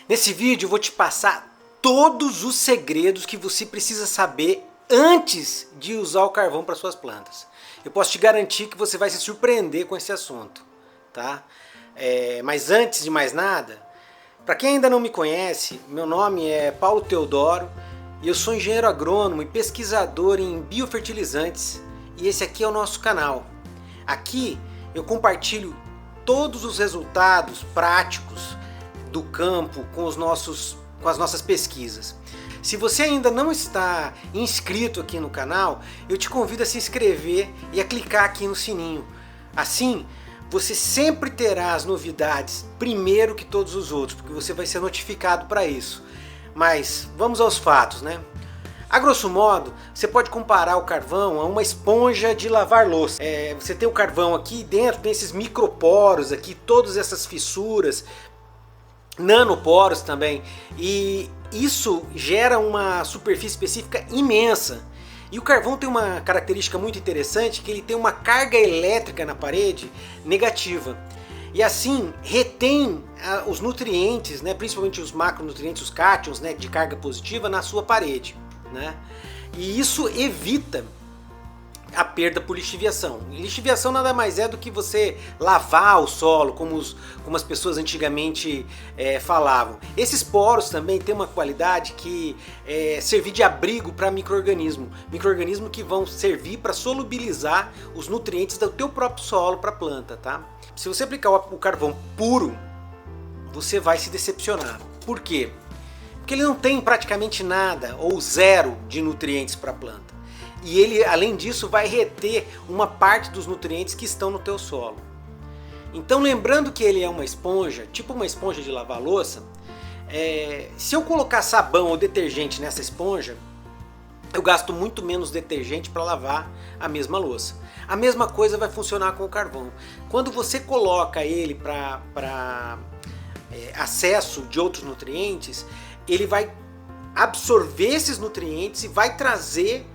Nesse vídeo eu vou te passar todos os segredos que você precisa saber antes de usar o carvão para suas plantas. Eu posso te garantir que você vai se surpreender com esse assunto, tá? Mas antes de mais nada, para quem ainda não me conhece, meu nome é Paulo Teodoro e eu sou engenheiro agrônomo e pesquisador em biofertilizantes, e esse aqui é o nosso canal. Aqui eu compartilho todos os resultados práticos do campo com as nossas pesquisas. Se você ainda não está inscrito aqui no canal, eu te convido a se inscrever e a clicar aqui no sininho. Assim, você sempre terá as novidades primeiro que todos os outros, porque você vai ser notificado para isso. Mas vamos aos fatos, né? A grosso modo, você pode comparar o carvão a uma esponja de lavar louça. Você tem o carvão aqui dentro, tem esses microporos aqui, todas essas fissuras, nanoporos também, e isso gera uma superfície específica imensa. E o carvão tem uma característica muito interessante, que ele tem uma carga elétrica na parede negativa. E assim retém os nutrientes, né, principalmente os macronutrientes, os cátions, né, de carga positiva na sua parede, né? E isso evita a perda por lixiviação. Lixiviação nada mais é do que você lavar o solo, como as pessoas antigamente falavam. Esses poros também têm uma qualidade que servir de abrigo para micro-organismos que vão servir para solubilizar os nutrientes do teu próprio solo para a planta, tá? Se você aplicar o carvão puro, você vai se decepcionar. Por quê? Porque ele não tem praticamente nada ou zero de nutrientes para a planta. E ele, além disso, vai reter uma parte dos nutrientes que estão no teu solo. Então, lembrando que ele é uma esponja, tipo uma esponja de lavar louça, se eu colocar sabão ou detergente nessa esponja, eu gasto muito menos detergente para lavar a mesma louça. A mesma coisa vai funcionar com o carvão. Quando você coloca ele para acesso de outros nutrientes, ele vai absorver esses nutrientes e vai trazer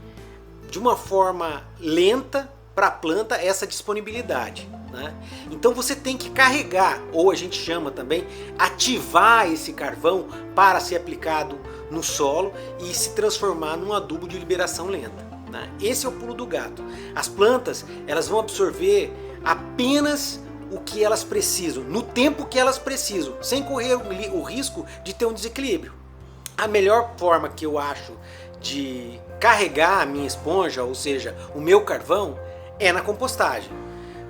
de uma forma lenta para a planta essa disponibilidade, né? Então você tem que carregar, ou a gente chama também, ativar esse carvão para ser aplicado no solo e se transformar num adubo de liberação lenta, né? Esse é o pulo do gato. As plantas, elas vão absorver apenas o que elas precisam, no tempo que elas precisam, sem correr o risco de ter um desequilíbrio. A melhor forma que eu acho de carregar a minha esponja, ou seja, o meu carvão, é na compostagem,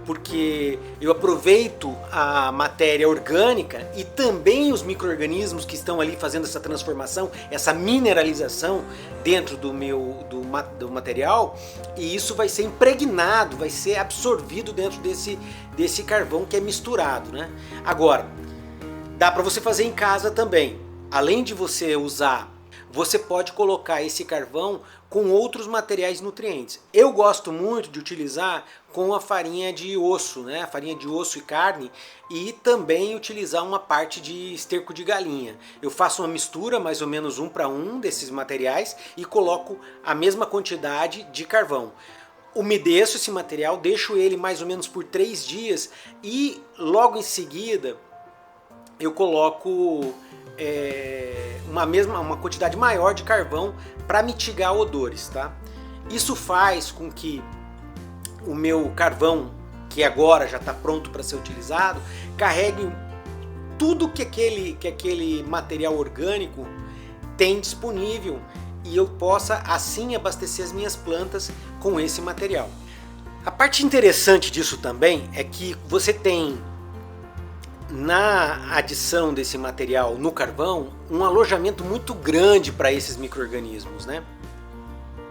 porque eu aproveito a matéria orgânica e também os micro-organismos que estão ali fazendo essa transformação, essa mineralização dentro do material, e isso vai ser impregnado, vai ser absorvido dentro desse carvão que é misturado, né? Agora, dá para você fazer em casa também. Além de você usar, você pode colocar esse carvão com outros materiais nutrientes. Eu gosto muito de utilizar com a farinha de osso, né? A farinha de osso e carne, e também utilizar uma parte de esterco de galinha. Eu faço uma mistura mais ou menos 1 para 1 desses materiais e coloco a mesma quantidade de carvão. Umedeço esse material, deixo ele mais ou menos por 3 dias e logo em seguida eu coloco uma quantidade maior de carvão para mitigar odores, tá? Isso faz com que o meu carvão, que agora já está pronto para ser utilizado, carregue tudo que aquele material orgânico tem disponível e eu possa assim abastecer as minhas plantas com esse material. A parte interessante disso também é que você tem na adição desse material no carvão um alojamento muito grande para esses micro-organismos, né?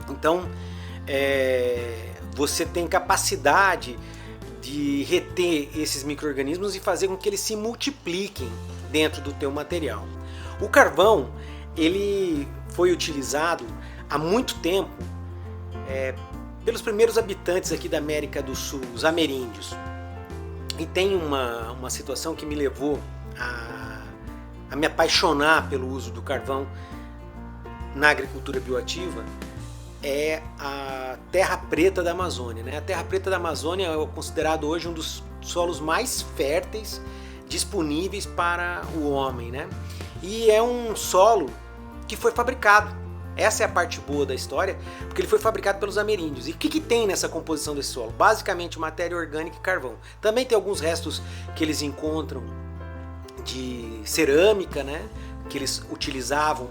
Então você tem capacidade de reter esses micro-organismos e fazer com que eles se multipliquem dentro do teu material. O carvão, ele foi utilizado há muito tempo pelos primeiros habitantes aqui da América do Sul, os ameríndios. E tem uma situação que me levou a me apaixonar pelo uso do carvão na agricultura bioativa, é a terra preta da Amazônia, né? A terra preta da Amazônia é considerado hoje um dos solos mais férteis disponíveis para o homem, né? e é um solo que foi fabricado. Essa é a parte boa da história, porque ele foi fabricado pelos ameríndios. E o que tem nessa composição desse solo? Basicamente matéria orgânica e carvão. Também tem alguns restos que eles encontram de cerâmica, né, que eles utilizavam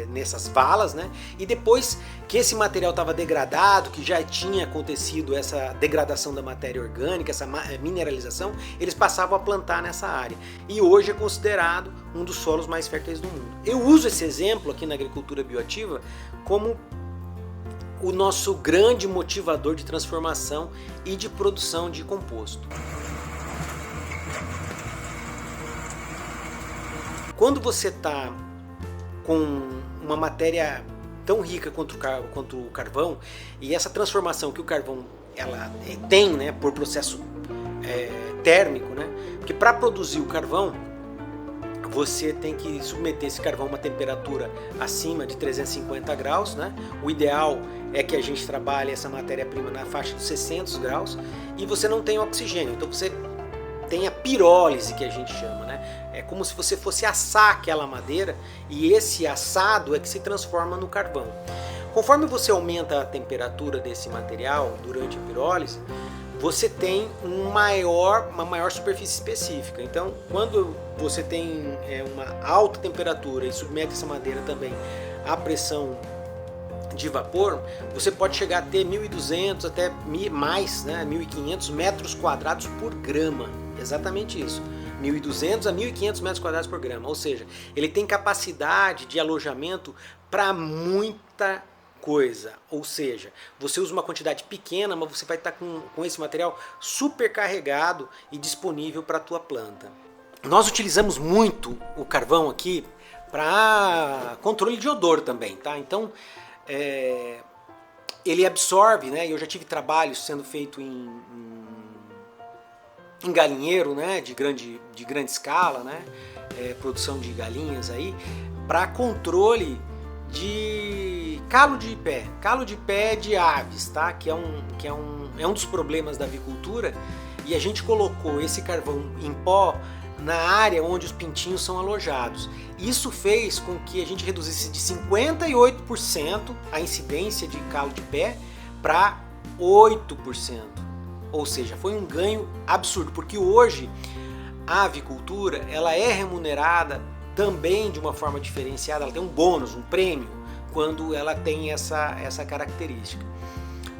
nessas valas, né? E depois que esse material estava degradado, que já tinha acontecido essa degradação da matéria orgânica, essa mineralização, eles passavam a plantar nessa área. E hoje é considerado um dos solos mais férteis do mundo. Eu uso esse exemplo aqui na agricultura bioativa como o nosso grande motivador de transformação e de produção de composto. Quando você está com uma matéria tão rica quanto o carvão, e essa transformação que o carvão ela tem, né, por processo térmico, né, porque para produzir o carvão você tem que submeter esse carvão a uma temperatura acima de 350 graus, né? O ideal é que a gente trabalhe essa matéria-prima na faixa de 600 graus e você não tem oxigênio, então você tem a pirólise, que a gente chama, né? É como se você fosse assar aquela madeira e esse assado é que se transforma no carvão. Conforme você aumenta a temperatura desse material durante a pirólise, você tem uma maior superfície específica. Então, quando você tem uma alta temperatura e submete essa madeira também à pressão de vapor, você pode chegar a ter 1.200 até mais, né, 1.500 metros quadrados por grama. Exatamente isso. 1.200 a 1.500 metros quadrados por grama. Ou seja, ele tem capacidade de alojamento para muita coisa. Ou seja, você usa uma quantidade pequena, mas você vai estar com esse material super carregado e disponível para a tua planta. Nós utilizamos muito o carvão aqui para controle de odor também, tá? Então, ele absorve, né? Eu já tive trabalhos sendo feito em galinheiro, né? de grande escala, né? Produção de galinhas aí, para controle de calo de pé de aves, tá? Que é um dos problemas da avicultura, e a gente colocou esse carvão em pó na área onde os pintinhos são alojados. Isso fez com que a gente reduzisse de 58% a incidência de calo de pé para 8%. Ou seja, foi um ganho absurdo, porque hoje a avicultura ela é remunerada também de uma forma diferenciada, ela tem um bônus, um prêmio, quando ela tem essa característica.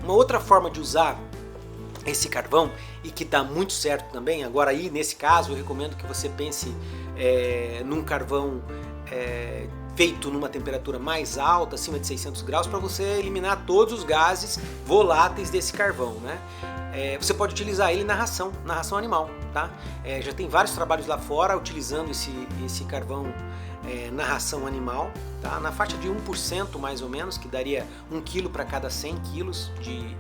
Uma outra forma de usar esse carvão, e que dá muito certo também, agora aí nesse caso eu recomendo que você pense num carvão feito numa temperatura mais alta, acima de 600 graus, para você eliminar todos os gases voláteis desse carvão, né? Você pode utilizar ele na ração animal, tá? Já tem vários trabalhos lá fora utilizando esse carvão na ração animal, tá? Na faixa de 1% mais ou menos, que daria 1 kg para cada 100 kg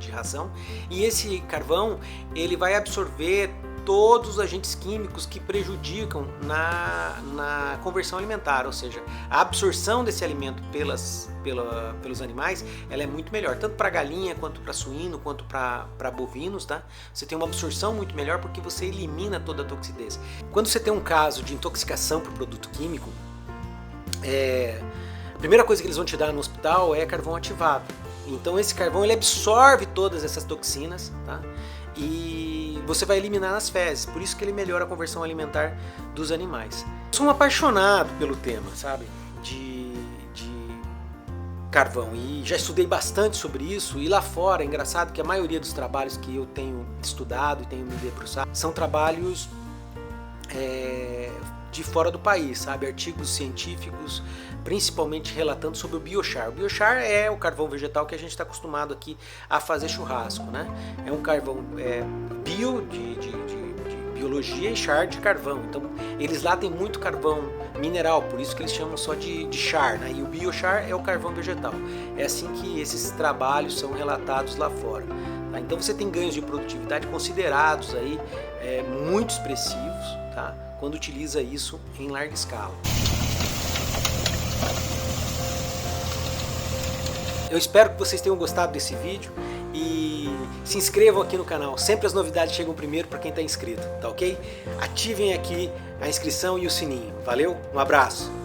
de ração. E esse carvão ele vai absorver todos os agentes químicos que prejudicam na conversão alimentar, ou seja, a absorção desse alimento pelos animais ela é muito melhor, tanto para galinha, quanto para suíno, quanto para bovinos, tá? Você tem uma absorção muito melhor porque você elimina toda a toxidez. Quando você tem um caso de intoxicação por produto químico, a primeira coisa que eles vão te dar no hospital é carvão ativado. Então esse carvão ele absorve todas essas toxinas, tá? E você vai eliminar nas fezes, por isso que ele melhora a conversão alimentar dos animais. Eu sou um apaixonado pelo tema, sabe, de carvão, e já estudei bastante sobre isso, e lá fora é engraçado que a maioria dos trabalhos que eu tenho estudado e tenho me debruçado são trabalhos de fora do país, sabe, artigos científicos, principalmente relatando sobre o biochar. O biochar é o carvão vegetal que a gente está acostumado aqui a fazer churrasco, né? É um carvão bio de biologia e char de carvão. Então eles lá têm muito carvão mineral, por isso que eles chamam só de char, né? E o biochar é o carvão vegetal. É assim que esses trabalhos são relatados lá fora. Tá? Então você tem ganhos de produtividade considerados aí muito expressivos, tá? Quando utiliza isso em larga escala. Eu espero que vocês tenham gostado desse vídeo e Se inscrevam aqui no canal, sempre as novidades chegam primeiro para quem está inscrito, tá ok? Ativem aqui a inscrição e o sininho. Valeu, um abraço!